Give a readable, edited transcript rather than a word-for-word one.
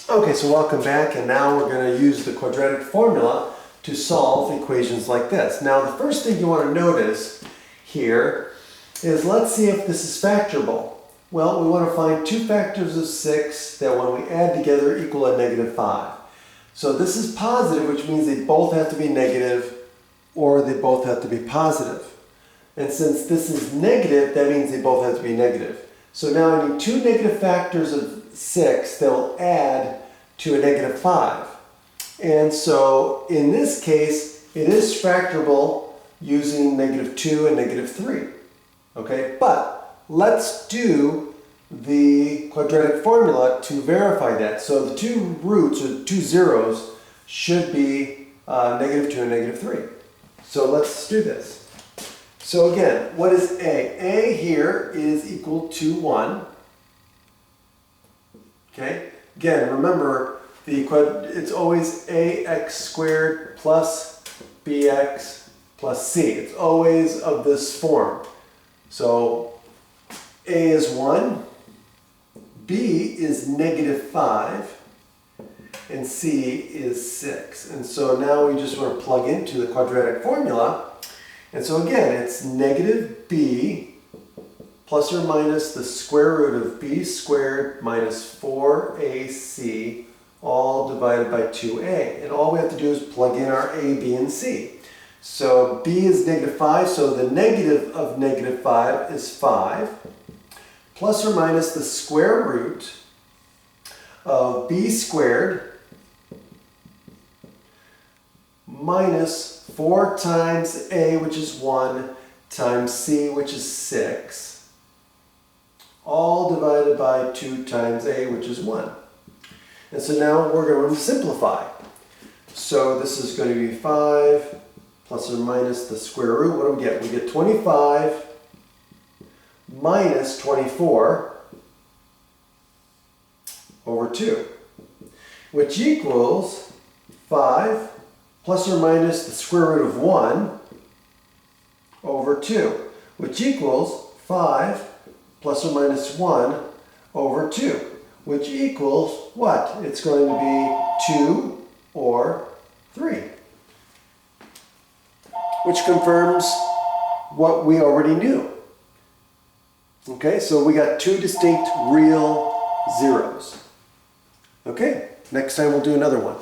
Okay, so welcome back, and now we're going to use the quadratic formula to solve equations like this. Now the first thing you want to notice here is, let's see if this is factorable. Well, we want to find two factors of 6 that when we add together equal a -5. So this is positive, which means they both have to be negative or they both have to be positive. And since this is negative, that means they both have to be negative. So now I need two negative factors of 6 that will add to a -5. And so in this case, it is factorable using -2 and -3. Okay, but let's do the quadratic formula to verify that. So the two roots, or two zeros, should be -2 and -3. So let's do this. So again, what is A? A here is equal to 1. Okay, again, remember, it's always ax squared plus bx plus c. It's always of this form. So A is 1, B is -5, and C is 6. And so now we just want to plug into the quadratic formula. And so again, it's -b plus or minus the square root of b squared minus 4ac, all divided by 2a. And all we have to do is plug in our a, b, and c. So b is -5, so the negative of -5 is 5, plus or minus the square root of b squared minus 4 times a, which is 1, times c, which is 6, all divided by 2 times a, which is 1. And so now we're going to simplify. So this is going to be 5 plus or minus the square root. What do we get? We get 25 minus 24 over 2, which equals 5 plus or minus the square root of 1 over 2, which equals 5 plus or minus 1 over 2, which equals what? It's going to be 2 or 3, which confirms what we already knew. Okay, so we got two distinct real zeros. Okay, next time we'll do another one.